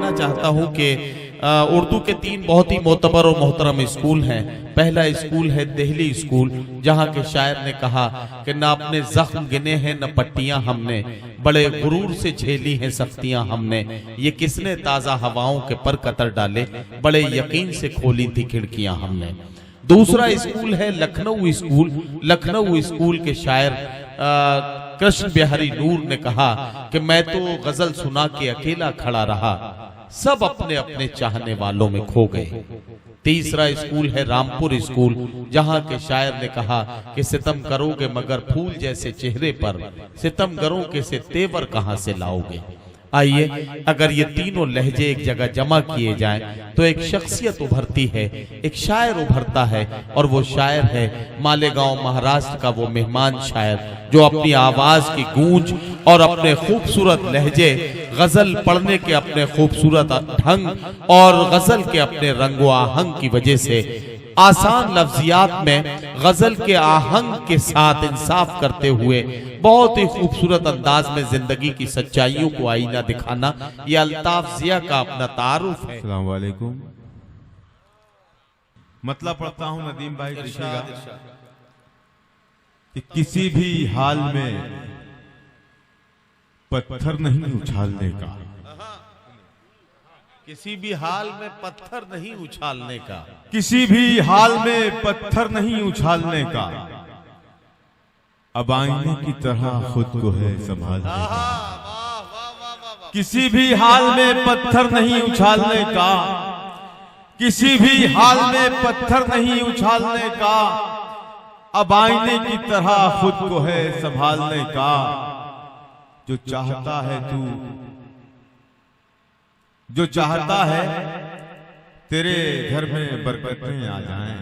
कहना चाहता हूं कि उर्दू के 3 बहुत ही मोतबर और मोहतरम स्कूल हैं। पहला स्कूल है दिल्ली स्कूल, जहां के शायर ने कहा कि न अपने जख्म गिने हैं न पट्टियां हमने, बड़े गुरूर से झेली हैं सख्तियां हमने, ये किसने ताज़ा हवाओं के पर कतर डाले, बड़े यकीन से खोली थी खिड़कियां हमने। दूसरा स्कूल है लखनऊ स्कूल। लखनऊ स्कूल के शायर कृष्ण बिहारी नूर ने कहा कि मैं तो गजल सुना के अकेला खड़ा रहा, सब अपने अपने चाहने वालों में खो गए। तीसरा स्कूल है रामपुर स्कूल, जहां के शायर ने कहा कि सितम करोगे मगर फूल जैसे चेहरे पर, सितम करोगे से तेवर कहां से लाओगे। आइए, अगर ये तीनों लहजे एक जगह जमा किए जाएं तो एक शख्सियत उभरती है, एक शायर उभरता है, और वो शायर है मालेगांव महाराष्ट्र का वो मेहमान शायर जो अपनी आवाज की गूंज और अपने खूबसूरत लहजे, गजल पढ़ने के अपने खूबसूरत ढंग और गजल के अपने रंगो आहंग की वजह से आसान लफ्जियात में गजल के आहंग के साथ इंसाफ करते हुए बहुत ही खूबसूरत अंदाज में जिंदगी की सच्चाइयों को आईना दिखाना, यह अल्ताफ जिया का अपना तारुफ है। अस्सलाम वालेकुम। मतलब पढ़ता हूं नदीम भाई, देखिएगा कि किसी भी हाल में पत्थर नहीं उछालने का, किसी भी हाल में पत्थर नहीं उछालने का, किसी भी हाल में पत्थर नहीं उछालने का, अब आईने की तरह खुद को है संभालने का। किसी भी हाल में पत्थर नहीं उछालने का, किसी भी हाल में पत्थर नहीं उछालने का, अब आईने की तरह खुद को है संभालने का। जो चाहता है तू, जो चाहता है तेरे घर में बरकतें आ जाएं,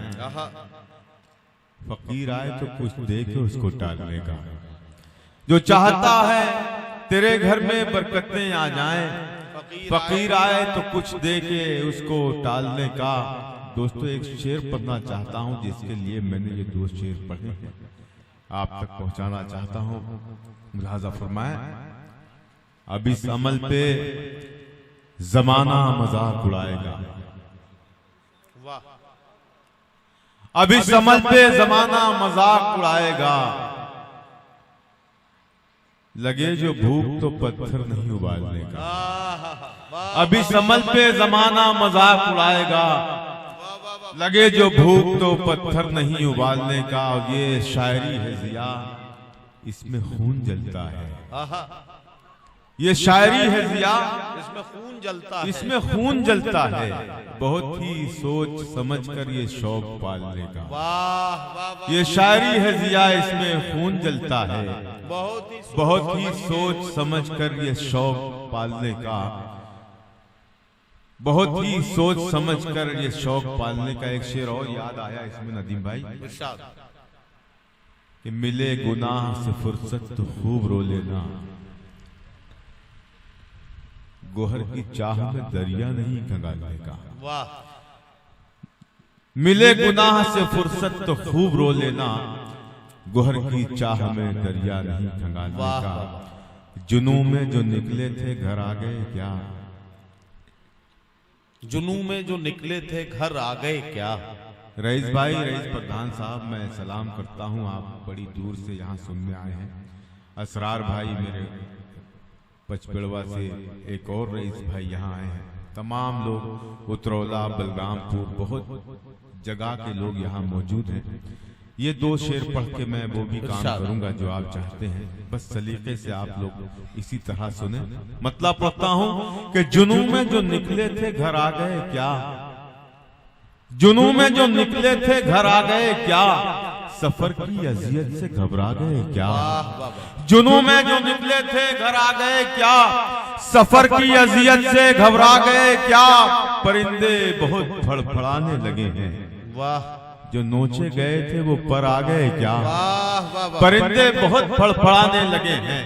फकीर आए तो कुछ दे के उसको टालने का। जो चाहता है तेरे घर में बरकतें आ जाएं, फकीर आए तो कुछ दे के उसको टालने का। दोस्तों, एक शेर पढ़ना चाहता हूं जिसके लिए मैंने ये 2 शेर पढ़े हैं, आप तक पहुंचाना चाहता हूं, मुलाहाजा फरमाएं। अब इस अमल पे जमाना मजाक उड़ाएगा, अब इस अमल पे जमाना मजाक उड़ाएगा, लगे जो भूख तो पत्थर नहीं उबालने का। अब इस अमल पे जमाना मजाक उड़ाएगा, लगे जो भूख तो पत्थर नहीं उबालने का। और ये शायरी है जिया, इसमें खून जलता है। ये शायरी है जिया, इसमें खून जलता है, इसमें खून जलता है। बहुत ही सोच समझ कर ये शौक पालने का। वाह, ये शायरी है जिया, इसमें खून जलता है। बहुत ही सोच समझ कर ये शौक पालने का, बहुत ही सोच समझ कर ये शौक पालने का। एक शेर और याद आया इसमें नदीम भाई, कि मिले गुनाह से फुर्सत तो खूब रो लेना, गोहर की चाह में दरिया नहीं खंगालने का। वाह। मिले गुनाह से फुर्सत तो खूब रो लेना, गोहर की चाह में दरिया नहीं खंगालने का। जुनू में जो निकले थे घर आ गए क्या, जुनू में जो निकले थे घर आ गए क्या। रईस भाई, रईस प्रधान साहब, मैं सलाम करता हूं, आप बड़ी दूर से यहाँ सुनने आए हैं। असरार भाई मेरे पचपेड़वा से, एक और रईस भाई यहाँ आए हैं, तमाम लोग उतरौला, बलरामपुर, बहुत जगह के लोग यहाँ मौजूद हैं। ये 2 शेर पढ़ के मैं वो भी काम करूंगा जो आप चाहते हैं, बस सलीके से आप लोग इसी तरह सुने। मतलब पढ़ता हूं कि जुनू में जो निकले थे घर आ गए क्या, जुनू में जो निकले थे घर आ गए क्या, सफर की अजियत से घबरा गए क्या। जुनू में जो निकले थे घर आ गए क्या, सफर की अजियत से घबरा गए क्या। परिंदे बहुत फड़फड़ाने लगे हैं, वाह। जो नोचे गए थे वो पर आ गए क्या। परिंदे बहुत फड़फड़ाने लगे हैं,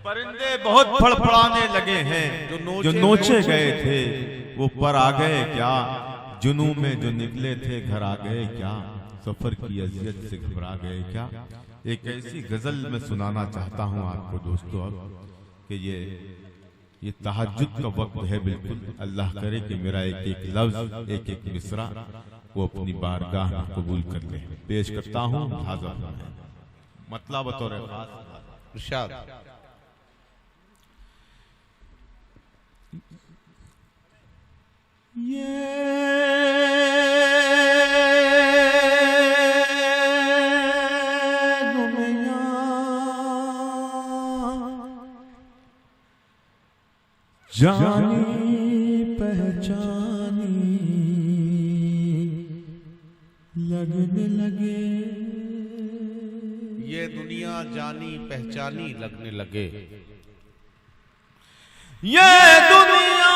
परिंदे बहुत फड़फड़ाने लगे हैं, जो नोचे गए थे वो पर आ गए क्या। जुनू में जो निकले थे घर आ गए क्या, सफर की अजियत से घबरा गए क्या। एक ऐसी गजल मैं सुनाना चाहता हूं आपको दोस्तों अब, कि ये ये तहज्जुद का वक्त है बिल्कुल। अल्लाह करे कि मेरा एक एक लफ्ज, एक एक मिसरा वो अपनी बारगाह में कबूल कर ले। पेश करता हूँ हाज़िर मतलब बतौर खास इरशाद। जानी पहचानी लगने लगे, ये दुनिया जानी पहचानी लगने लगे। ये दुनिया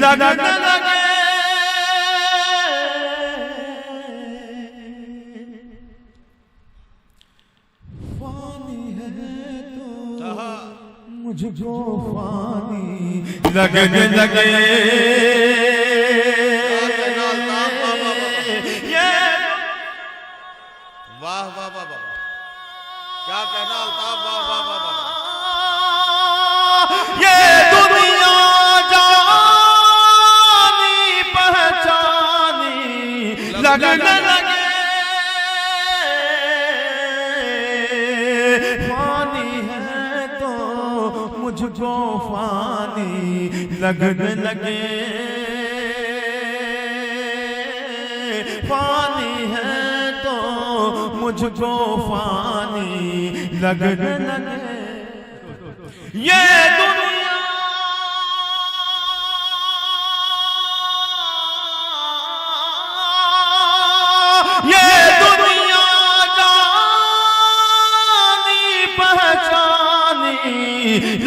लगने लगे, फानी है तो मुझको फानी लगने लगे। वाह वाह वाह वाह, क्या कहना अल्ताफ, वाह वाह वाह वाह। ये दुनिया लगने लगे, फानी है तो मुझको फानी लगने लगे, फानी है तो मुझको फानी लगने लगे। ये दुनिया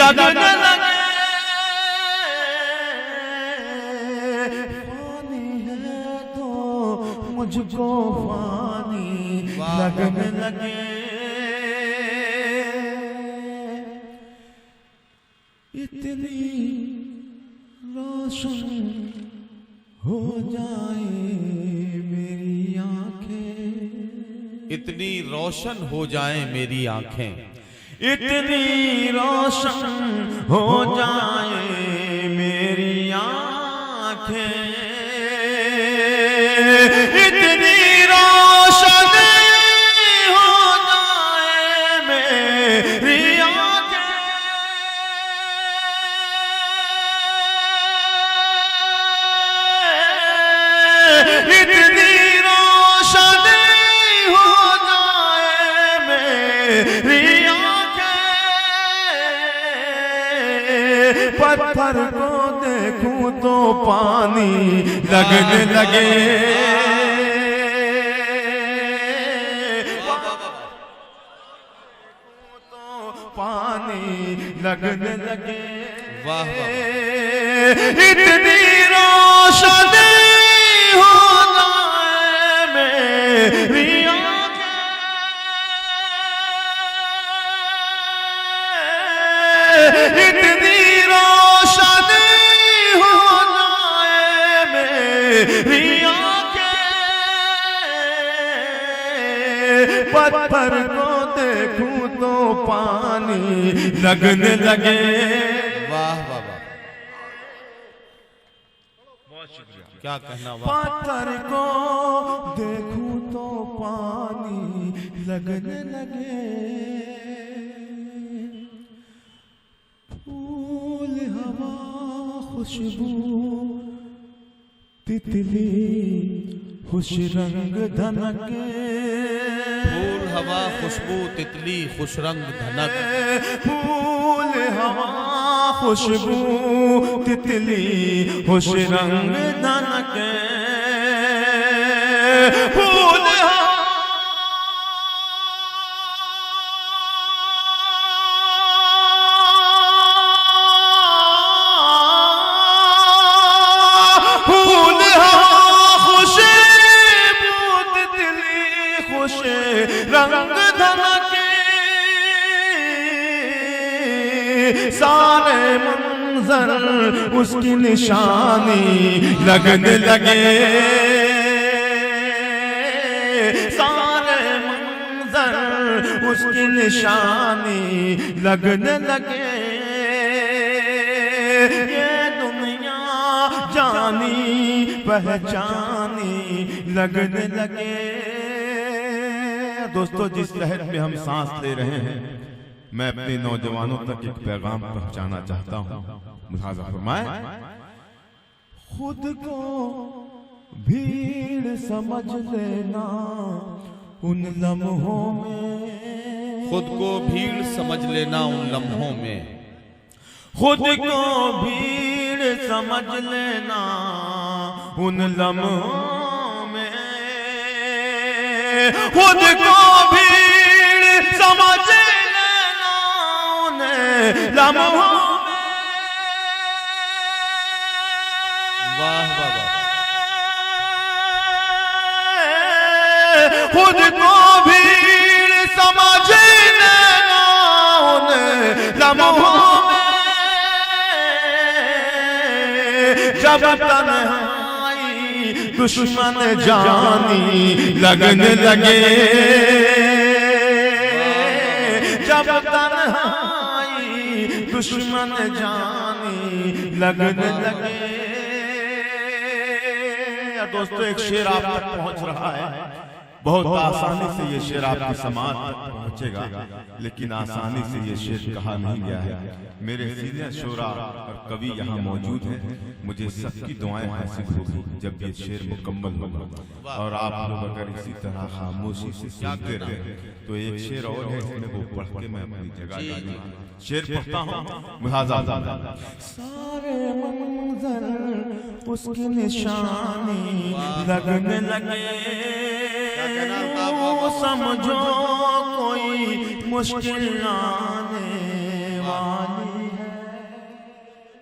लगने लगे, फानी है तो मुझको फानी लगने लगे। इतनी रोशन हो जाए मेरी आंखें, इतनी रोशन हो जाए मेरी आंखें, इतनी रोशन हो जाए मेरी आंखें, इतनी रोशन हो जाए मेरी आंखें, इतनी रोशन हो जाए मेरी पत्थर को देखूं तो पानी लगने लगे, तो पानी लगने लगे। वाह वाह, इतनी रोशन हो जाए मेरी आंखें, इतनी पत्थर को देखूं तो पानी लगने लगे। वाह वाह वाह, बहुत शुक्रिया, क्या कहना। पत्थर को देखूं तो पानी लगने लगे, फूल हवा खुशबू तितली खुश रंग धनके, फूल हवा खुशबू तितली खुश रंग धनक, फूल हवा खुशबू तितली खुश रंग धनके, फूल रंग धनके, सारे मंजर उसकी निशानी लगने लगे, सारे मंजर उसकी निशानी लगने लगे। ये दुनिया जानी पहचानी लगने लगे। दोस्तों, जिस लहर में हम सांस ले रहे हैं, मैं अपने नौजवानों तक एक पैगाम पहुंचाना चाहता हूं। मुलाजा फरमाएं, खुद को भीड़ समझ लेना उन लम्हों में, खुद को भीड़ समझ लेना उन लम्हों में, खुद को भीड़ समझ लेना उन लम्हों में, खुद को भीड़ समझ लेना उन लम्हों में। वाह वाह वाह। खुद को भीड़ समझ लेना उन लम्हों में, जब तन्हाई दुश्मन जानी लगने लगे, जब तन्हाई दुश्मन जानी लगने लगे। दोस्तों, एक शेर आप तक पहुंच रहा है, बहुत आसानी से ये शेर आपकी समाज तक पहुंचेगा, लेकिन आसानी से ये शेर कहा नहीं गया है। मेरे सीनियर शोरा और कवि यहाँ मौजूद हैं, मुझे सबकी दुआएं हासिल होगी जब ये शेर मुकम्मल होगा। और आप लोग अगर इसी तरह खामोशी से सुनते रहे तो एक शेर और है, इसमें वो पढ़ के मैं अपनी जगह डालूंगा। शेर पढ़ता हूँ, मुलाजा। सारे मंजर उसकी निशानी लगने लगे, समझो कोई मुश्किल आने वाली है,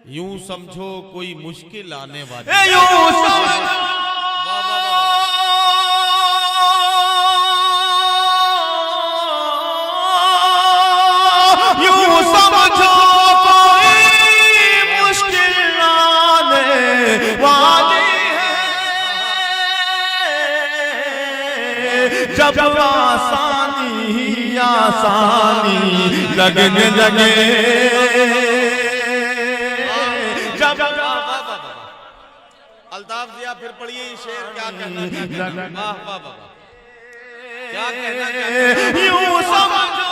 यूं समझो कोई मुश्किल आने वाली, यूं समझो, यूं समझो कोई मुश्किल आने वाली है, जब आसानी ही आसानी लगने लगे, जब अल्ताफ दिया फिर पढ़िए शेर क्या कहना चाहता है। वाह वाह वाह, क्या कहना चाहता है। यूं समझो,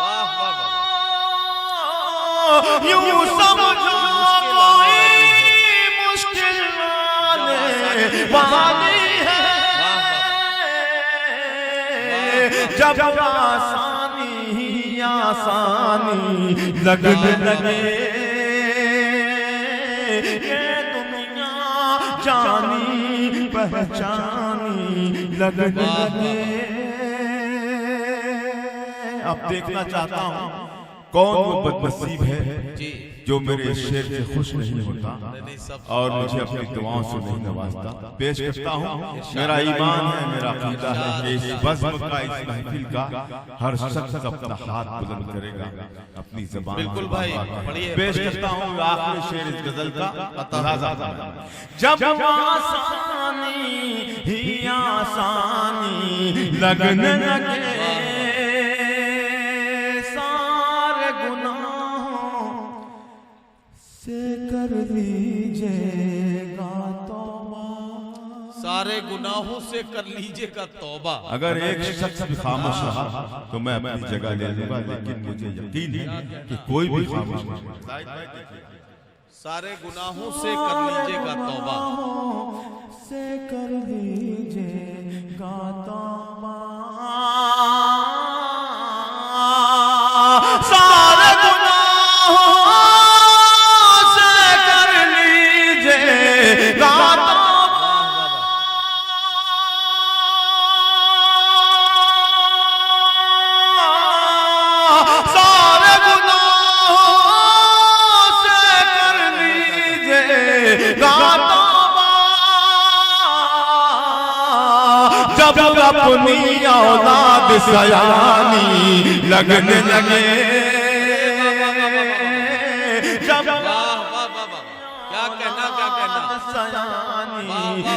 वाह वाह वाह, यूं समझो कोई मुश्किल आने वाली है, जब आसानी ही आसानी लगने लगे। ये दुनिया जानी पहचानी लगने लगे। अब देखना चाहता हूँ कौन वो बदनसीब है जो मेरे इस शेर से खुश नहीं होता और मुझे अपनी दुआओं से नहीं नवाजता। पेश करता हूँ, मेरा ईमान है, मेरा अकीदा है कि इस बज़्म का, इस महफिल का हर शख्स अपना हाथ बुलंद करेगा, अपनी ज़बान। बिल्कुल भाई, पेश करता हूँ आखिरी शेर इस गजल का। जब आसानी ही आसानी लगने लगे, कर लीजिएगा तौबा, सारे गुनाहों से कर लीजिएगा तौबा। अगर एक शख्स भी खामोश रहा तो मैं अपनी जगह ले लूंगा, लेकिन मुझे यकीन है कि कोई भी खामोश नहीं। सारे गुनाहों से कर लीजिएगा तौबा, से कर लीजिएगा तौबा, सारे जब अपनी औलाद सयानी लगने लगे,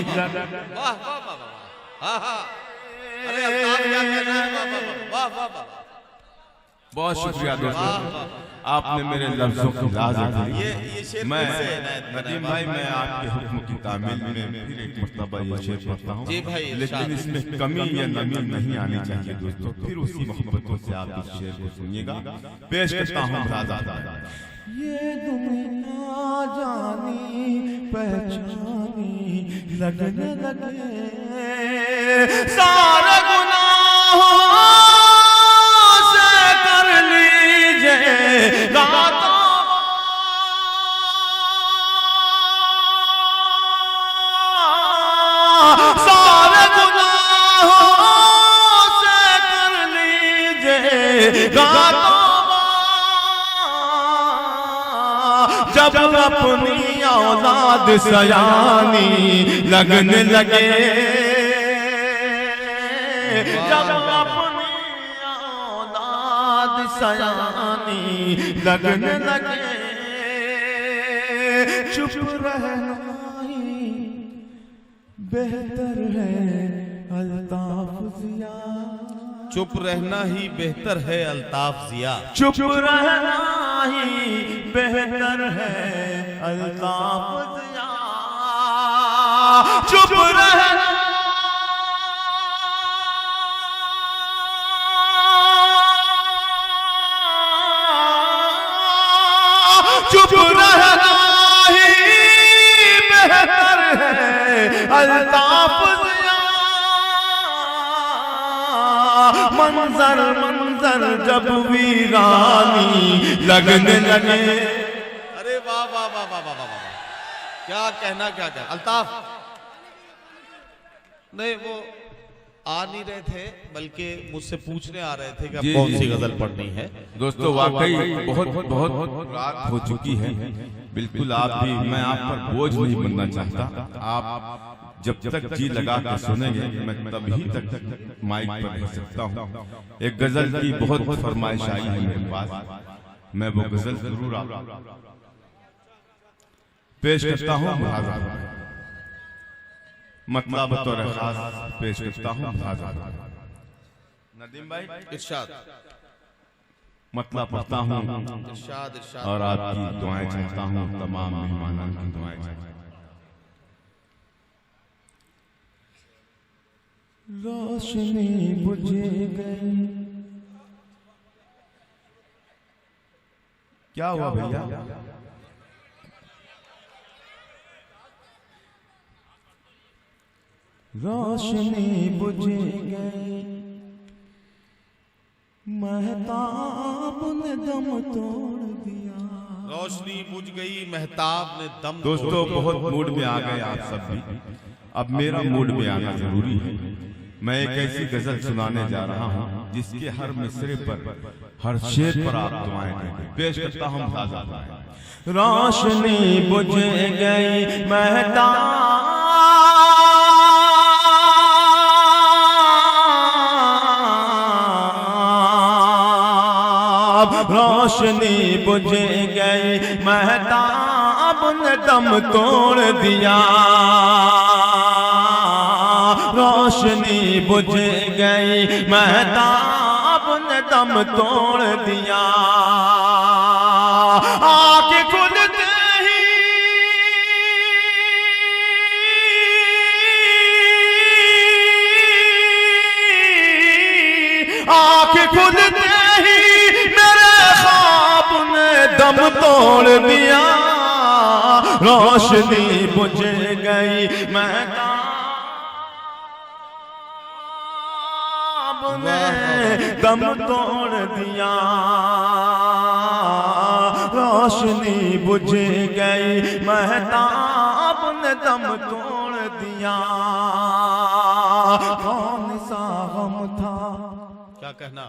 वाह वाह वाह वाह, हाँ हाँ, अरे अल्ताफ क्या कहना है, वाह वाह वाह वाह वाह, बहुत शुक्रिया दोस्तों, आपने मेरे लफ्जों की राज रखी। ये शेर मैं कैसे इनायत करा है? नदीम भाई, मैं आपके हुक्म की तामील में फिर एक मर्तबा ये शेर पढ़ता हूँ। जी भाई, लेकिन इसमें कमी या नमी नहीं आनी चाहिए दोस्तों। फिर उसी मोहब्बतों से आप इस शेर को सुनिएगा। पेश करता हूँ राजा। ये दुनिया जानी पहचानी लगने लगे, सारे गुनाहों से कर लीजिए गाता, सारे गुनाहों से कर लीजिए गाता, जब अपनी औलाद सयानी लगने लगे, जब अपनी औलाद सयानी लगने लगे, चुप रहना ही बेहतर है अल्ताफ जिया, चुप रहना ही बेहतर है अल्ताफ जिया, चुप रहना ही बेहतर है अल्ताफ जिया, चुप रहना चुप रहना ही बेहतर है अल्ताफ जिया, मंजर मंजर जब वीरानी लगने लगे, अरे वाह वाह वाह वाह वाह वाह, क्या कहना, क्या कहना अल्ताफ। नहीं, वो आ नहीं रहे थे, बल्कि मुझसे पूछने आ रहे थे कि अब जी, कौन जी, सी जी। गजल पढ़नी है। दोस्तों वाकई बहुत बहुत रात हो चुकी है। बिल्कुल आप भी, मैं आप पर बोझ नहीं बनना चाहता। आप जब तक जी लगा के सुनेंगे, मैं तभी तक माइक पर रह सकता हूँ। एक गजल की बहुत फरमाइश आई है मेरे पास, मैं वो गजल जरूर आप पेश करता हूँ। मतलब बतौर खास पेश करता हूँ। नदीम भाई, इरशाद मतलब पढ़ता हूँ इरशाद इरशाद। और आपकी दुआएं चाहता हूँ, तमाम मेहमानों की दुआएं चाहता हूँ। रोशनी बुझ गई, क्या हुआ भैया? रोशनी बुझ गई, महताब ने दम तोड़ दिया, रोशनी बुझ गई, महताब ने दम दोस्तों तोड़ दिया। बहुत मूड में आ गए आप सब भी। अब मेरा मूड में आना जरूरी है। मैं एक ऐसी गजल सुनाने जा रहा हूँ जिसके हर मिसरे पर, हर शेर पर आप दुआएं करेंगे। पेश करता हूँ रोशनी बुझ गई, महताब, रोशनी बुझ गई, महताब ने दम तोड़ दिया, रोशनी बुझ गई, महताब ने दम तोड़ दिया, आके खुलते ही आके खुलते ही मेरे ख्वाब ने दम तोड़ दिया, रोशनी बुझ गई, महताब ने दम तोड़ दिया, रोशनी बुझ गई, महताब ने दम तोड़ दिया, कौन सा गम था क्या कहना,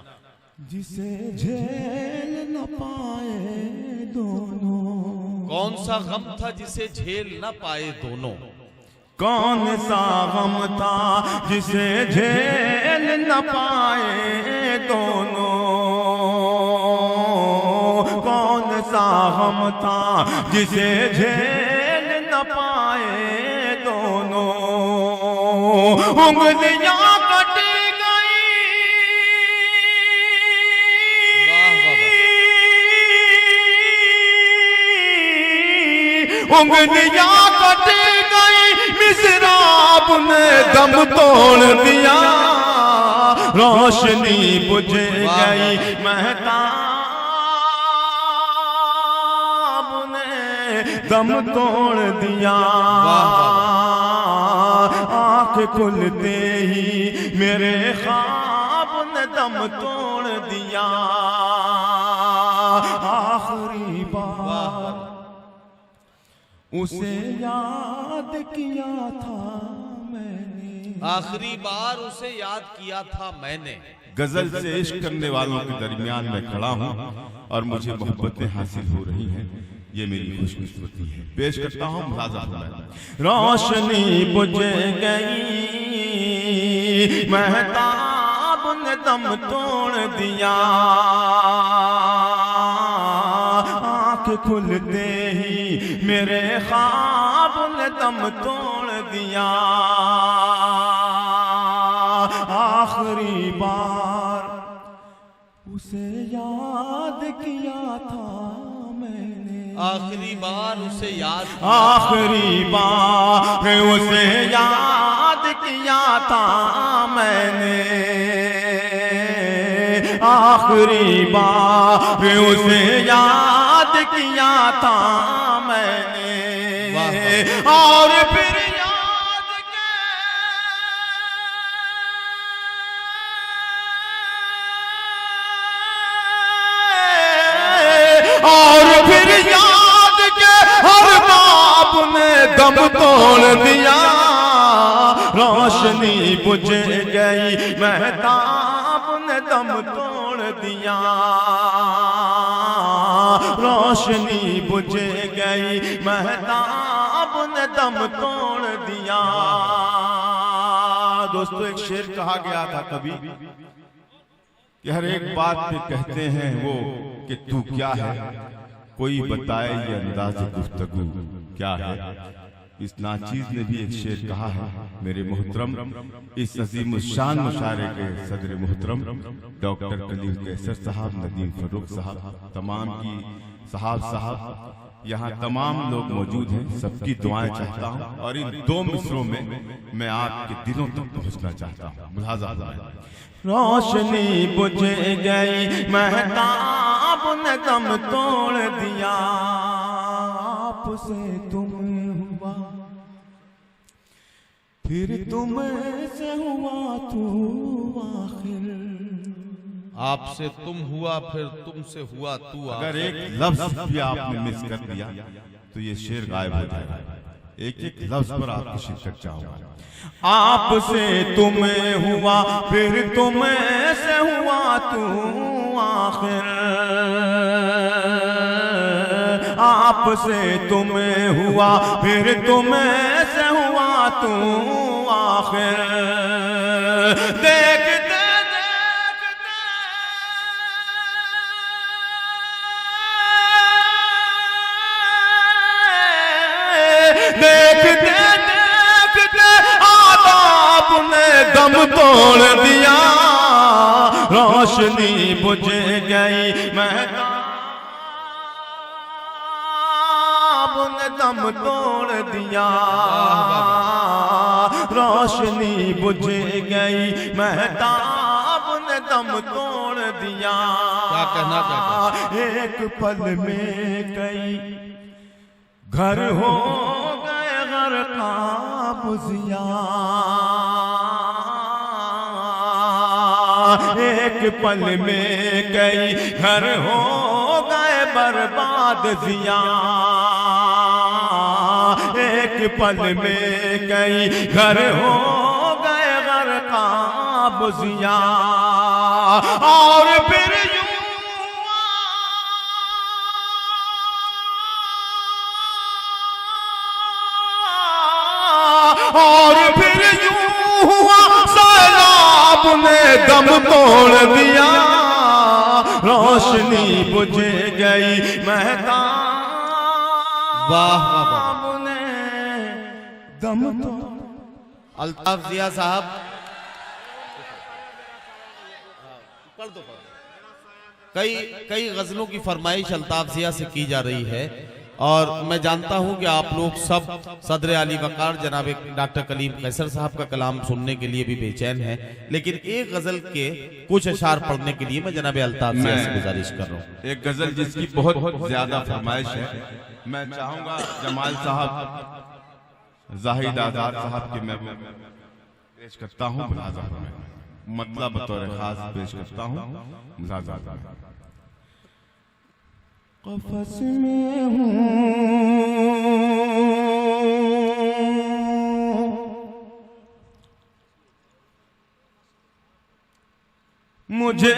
जिसे झेल न पाए दोनों, कौन सा गम था जिसे झेल न पाए दोनों, कौन सा गम था जिसे झेल न पाए दोनों, कौन सा गम था जिसे झेल न पाए दोनों, दोनों उंगलियां कट गई, उंगलियां कट गई, मिसराब ने दम तोड़ दिया, रोशनी बुझ गई, महताब ने दम तोड़ दिया, आंख खुलते ही मेरे ख्वाब ने दम तोड़ दिया, आखिरी बार उसे याद किया था मैंने, आखिरी बार उसे याद किया था मैंने। गजल से इश्क करने वालों के दरमियान में खड़ा हूँ और मुझे मोहब्बतें हासिल हो रही हैं, ये मेरी खुशकिस्मती है। पेश करता हूँ मुलाजा फरमाएं। रोशनी बुझ गई, महताब ने दम तोड़ दिया, आंख खुलते ही मेरे ख्वाब ने दम तोड़ दिया, आखिरी बार उसे याद किया था मैंने, आखिरी बार उसे याद, आखिरी बार उसे याद किया था मैंने, आखिरी बार उसे याद किया था मैंने, और फिर याद के और फिर याद के हर बाप ने दम तोड़ दिया, रोशनी बुझ गई, महताब ने दम तोड़ दिया, रोशनी बुझ गई, महताब ने दम तोड़ दिया। दोस्तों, एक शेर कहा गया था कभी कि हर एक बात पे कहते हैं वो कि तू क्या है, कोई बताए ये अंदाज़ गुफ्तगू क्या है। इस नाचीज ने भी एक शेर कहा है। मेरे मोहतरम इस अजीम शान मुशायरे के सदर मोहतरम डॉक्टर कलील कैसर साहब, नदीम फरूक साहब, तमाम की साहब यहाँ तमाम लोग मौजूद हैं, सबकी दुआएं चाहता हूँ और इन दो मिसरों में मैं आपके दिलों तक पहुँचना चाहता हूँ। मुलाजा रोशनी बुझ गई, महताब ने दम तोड़ दिया, आपसे तुम हुआ फिर तुम से हुआ तू आखिर, आपसे तुम हुआ फिर तुमसे हुआ तू। अगर एक लफ्ज भी आपने मिस कर दिया तो ये शेर गायब हो जाएगा। एक एक लफ्ज पर आपकी शिरकत चाहूंगा। आपसे तुम हुआ फिर तुम से हुआ तू आखिर, आपसे तुम हुआ फिर तुम से हुआ तू आखिर, देखते देखते देखते आदाब ने दम तोड़ दिया, रोशनी बुझ गई, महताब ने दम तोड़ दिया, रोशनी बुझ गई, महताब ने दम तोड़ दिया। क्या कहना चाहता? एक पल में कई घर हो गए घर का बुझिया, एक पल में कई घर हो गए बर्बाद जिया, एक पल में कई घर हो गए घर का बुझिया, और फिर और फिर यूं हुआ सैलाब ने दम तोड़ दिया, रोशनी बुझ गई, महताब ने दम तो अल्ताफ जिया साहब कई गजलों की फरमाइश अल्ताफ जिया से की जा रही है और मैं जानता हूं कि आप लोग सब सदर आली वकार जनाब डॉक्टर कलीम कैसर साहब का कलाम सुनने के लिए भी बेचैन हैं, लेकिन एक गजल के कुछ अशार पढ़ने के लिए मैं जनाब अल्ताफ जिया से गुजारिश कर रहा हूं। एक गजल जिसकी बहुत ज्यादा फरमाइश है, मैं चाहूंगा जमाल साहब जाहिद आजाद साहब की मैं पेश करता हूँ मुलाज़ा में, मतलब बतौर खास पेश करता हूँ मुलाज़ा में। क़फ़स में हूँ मुझे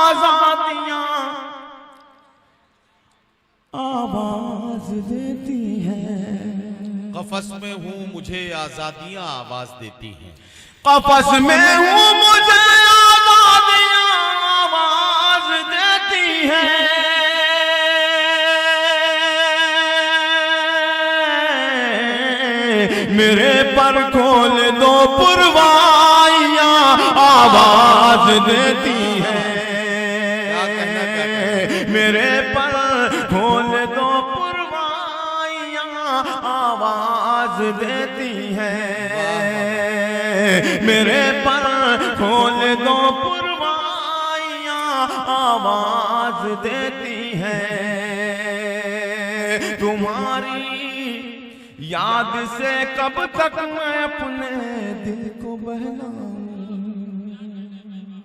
आज़ादियाँ आवाज देती हैं। क़फ़स में हूँ मुझे आजादियां आवाज देती हैं। क़फ़स में हूँ मुझे आज़ादियाँ आवाज देती हैं। मेरे पर खोल दो पुरवाइयाँ आवाज देती हैं। मेरे पर खोल दो पुरवाइयाँ आवाज देती हैं। मेरे पर खोल दो पुरवाइयाँ आवाज देती हैं। तुम्हारी याद से कब तक मैं अपने दिल को बहलाऊं।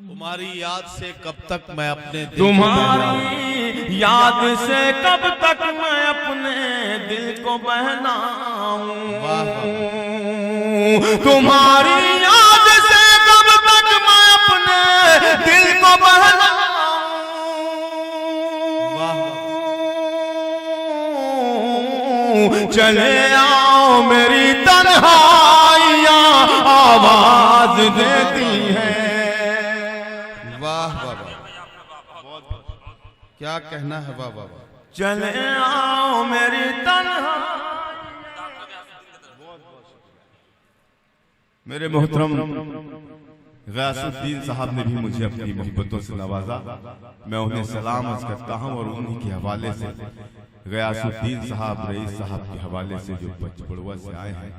तुम्हारी याद से कब तक मैं अपने दिल तुम्हारी याद से कब तक मैं अपने दिल को बहलाऊं। तुम्हारी याद से कब तक मैं अपने दिल को बहलाऊं। चले आओ मेरी तन्हाइयाँ आवाज देती हैं। वाह वाह वाह, क्या कहना है वाह वाह वाह। चले आओ मेरी तन्हा। मेरे मोहतरम गयासुद्दीन साहब ने भी मुझे अपनी मोहब्बतों से नवाजा, मैं उन्हें सलाम अर्ज करता हूँ और उन्हीं के हवाले से गयासुद्दीन साहब रईस साहब के हवाले से जो पचपड़ुआ से आए हैं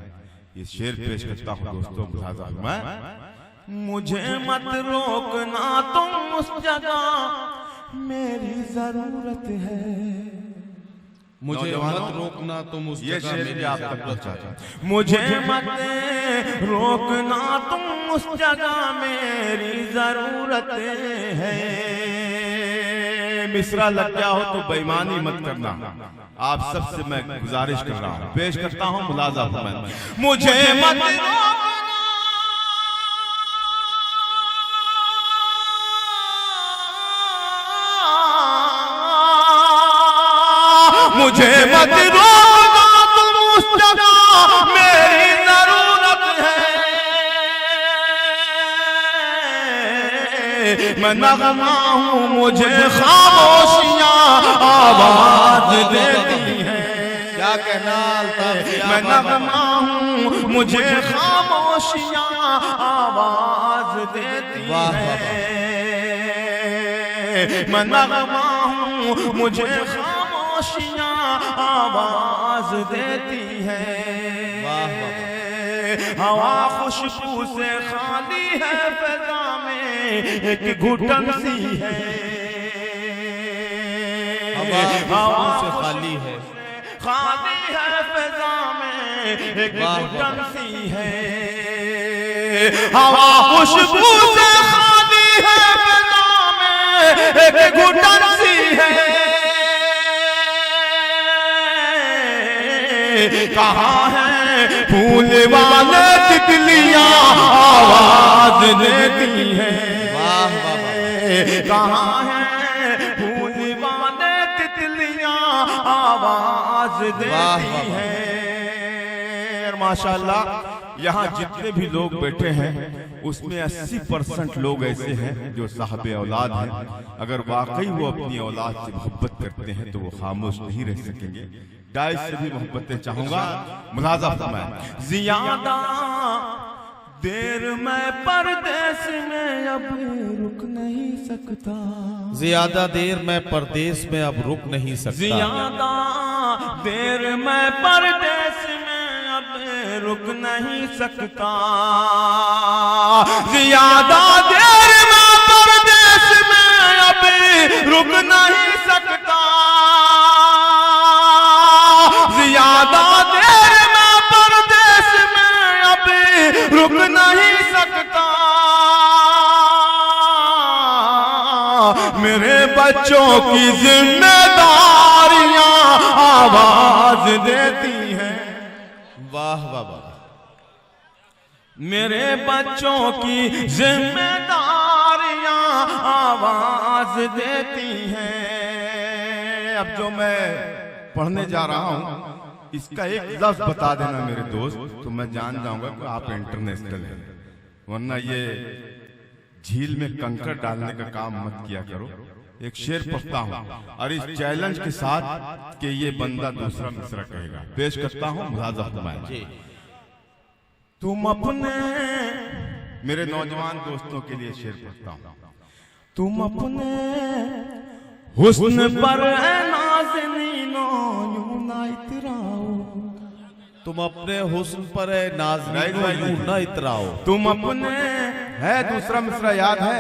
ये शेर पेश करता हूँ दोस्तों मुलाज़ा में। मुझे मत रोकना तुम उस जगह मेरी जरूरत है। मुझे मत रोकना तुम उस ये जगह शेर मेरी भी आप तक ज़रूरत पहुंचा है। मुझे मत रोकना तुम उस जगह मेरी जरूरत है। मिसरा लग गया हो तो बेईमानी मत करना, आप सबसे मैं गुजारिश कर रहा हूँ, पेश करता हूँ मुलाज़ा में। मुझे मत मुझे मत रोकना तुम उस जगह मेरी जरूरत है। मैं नगमा हूँ मुझे खामोशियाँ आवाज देती हैं। क्या कहना अल्ताफ जिया, मैं नगमा हूँ मुझे खामोशियाँ आवाज देती हैं। मैं नगमा हूँ मुझे खामोशियाँ आवाज देती है। हवा खुशबू से खाली है, फ़िज़ा में एक घुटन सी है। हवा से खाली है, फ़िज़ा में एक घुटन सी है। हवा खुशबू से खाली है, फ़िज़ा में एक घुटन सी है। कहाँ है फूल वाले तितलियाँ आवाज देती हैं। वाह वाह वाह। कहाँ है फूल वाले तितलियाँ आवाज देती हैं। माशाल्लाह यहाँ जितने भी लोग बैठे हैं उसमें 80% लोग ऐसे हैं जो साहब औलाद हैं। अगर वाकई वो अपनी औलाद से मोहब्बत करते हैं तो वो खामोश नहीं रह सकेंगे। डाइस से भी मोहब्बतें चाहूंगा, मुलाजा फरमाएं। ज़ियादा देर मैं परदेश में अब रुक नहीं सकता, ज्यादा देर मैं परदेश में अब रुक नहीं सकता, ज़ियादा देर मैं परदेश में अब रुक नहीं सकता, ज़्यादा देर मैं परदेश में अब रुक नहीं सकता, ज़्यादा देर मैं परदेश में अब रुक नहीं सकता, मेरे बच्चों की जिम्मेदारियां आवाज देती हैं। वाह वाह वाह। मेरे बच्चों की जिम्मेदारियां आवाज देती हैं। अब जो मैं पढ़ने जा रहा हूं इसका एक लफ्ज बता देना मेरे दोस्त, तो मैं जान जाऊंगा कि आप इंटरनेशनल हैं, वरना ये झील में कंकड़ डालने का काम मत किया करो। एक शेर पढ़ता हूं और इस चैलेंज के साथ कि ये बंदा दूसरा मिसरा कहेगा, पेश करता हूं। मुलाजा फरमाएं। तुम अपने, मेरे नौजवान दोस्तों के लिए शेर पढ़ता हूं। तुम अपने हुस्न पर है नाज़नीनो यूं ना इतराओ, तुम अपने हुस्न पर है नाज़नीनो यूं न इतराओ। तुम अपने, है दूसरा मिसरा याद है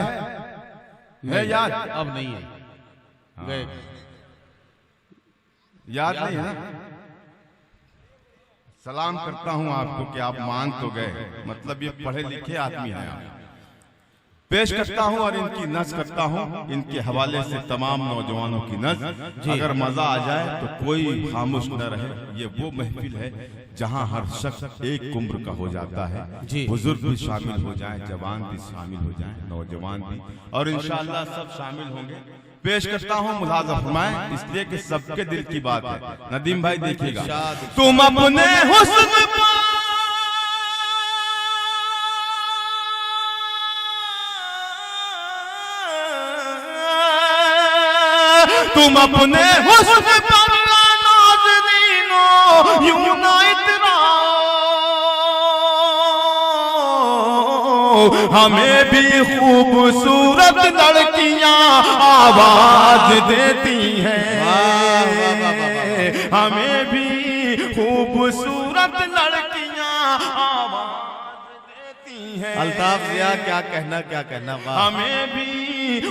याद? अब नहीं है, गए। याद नहीं है ना? सलाम करता हूं आपको कि आप मान तो गए, मतलब ये पढ़े लिखे आदमी हैं आप। पेश करता हूं और इनकी नज़ करता हूं, इनके हवाले से तमाम नौजवानों की नज़। अगर मजा आ जाए तो कोई खामोश न रहे। ये वो महफिल है जहां हर शख्स एक उम्र का हो जाता है, बुजुर्ग भी शामिल हो जाए, जवान भी शामिल हो जाए, नौजवान भी, और इंशाअल्लाह सब शामिल होंगे। पेश करता हूं, मुलाजा फरमाएं, इसलिए कि सबके दिल की बात है। नदीम भाई देखिएगा। तुम अपने हुस्न पर, तुम अपने हुस्न पर नाज़नीनो यूं ना इतराओ, हमें भी खूबसूरत लड़कियां आवाज देती हैं, हमें भी खूबसूरत लड़कियां आवाज देती हैं। अल्ताफ जिया क्या कहना वाह। हमें भी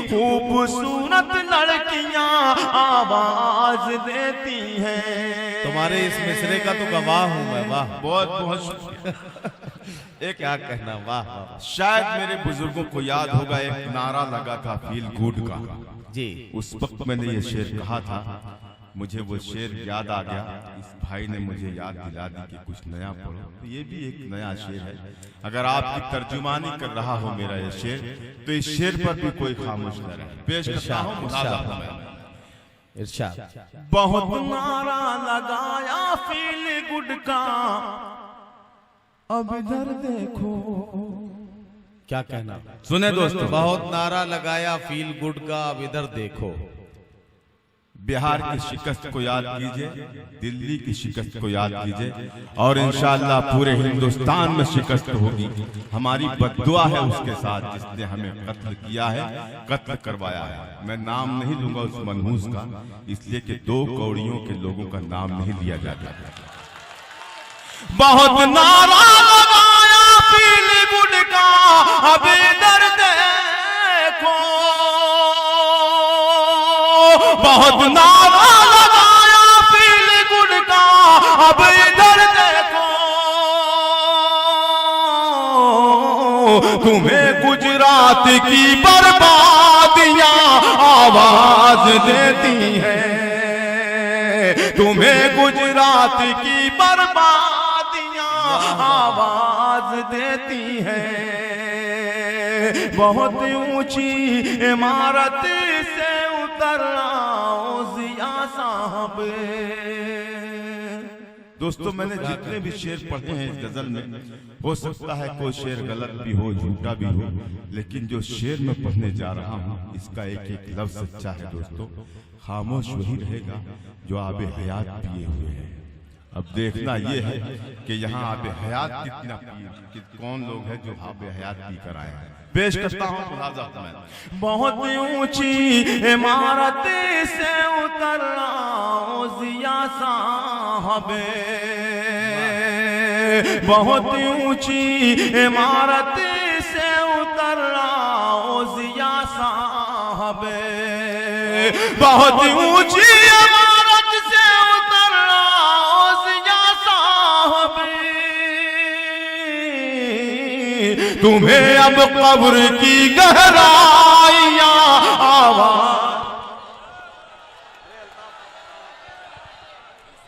खूबसूरत लड़कियां आवाज देती हैं। तुम्हारे इस मिसरे का तो गवाह हूं मैं। वाह, बहुत बहुत शुक्रिया। एक क्या कहना, वाह वाह। शायद मेरे बुजुर्गों को याद होगा, एक नारा लगा था फील गुड का जी। उस वक्त मैंने ये शेर कहा था, मुझे वो शेर याद आ गया। इस भाई ने मुझे याद दिला दी कि कुछ नया पढ़ो, तो ये भी एक नया शेर है। अगर आपकी तर्जुमानी कर रहा हो मेरा ये शेर, तो इस शेर पर भी कोई खामोश न रहे। पेश करता हूं, मुलाजा फरमाएं। इरशाद। बहुत नारा लगाया फील गुड का, अब इधर देखो। क्या कहना, सुने दोस्तों। बहुत नारा लगाया फील गुड का, अब इधर देखो। बिहार की शिकस्त को याद कीजिए, दिल्ली की शिकस्त को याद कीजिए, और इंशाअल्लाह पूरे हिंदुस्तान में शिकस्त होगी। हमारी बद्दुआ है उसके साथ जिसने हमें कत्ल किया है, कत्ल करवाया है। मैं नाम नहीं लूंगा उस मनहूस का, इसलिए कि 2 कौड़ियों के लोगों का नाम नहीं लिया जाता। बहुत नारा लगाया फील गुड का, अब इधर देखो। बहुत नारा लगाया फील गुड का, अब इधर देखो। तुम्हें गुजरात की बर्बादियां आवाज देती हैं, तुम्हें गुजरात की बर्बादियां आवाज देती हैं। बहुत ऊंची इमारत से उतर आओ जिया साहब। दोस्तों मैंने जितने भी शेर पढ़े हैं इस गजल में, हो सकता है कोई शेर गलत भी हो, झूठा भी हो, लेकिन जो शेर मैं पढ़ने जा रहा हूँ इसका एक एक लफ्ज सच्चा है दोस्तों। खामोश वही रहेगा जो आबे हयात पिए हुए है। अब देखना ये है कि यहाँ आबे हयात कितना पिए, कौन लोग हैं जो आबे हयात पी कर आए हैं। पेश करता हूँ मुलाजा मैं। बहुत ऊंची इमारत से उतर आओ जिया साहबे, बहुत ऊंची इमारत से उतर आओ जिया साहबे, बहुत ऊंची इमारत से उतर आओ जिया साहबे, तुम्हें अब कब्र की गहराई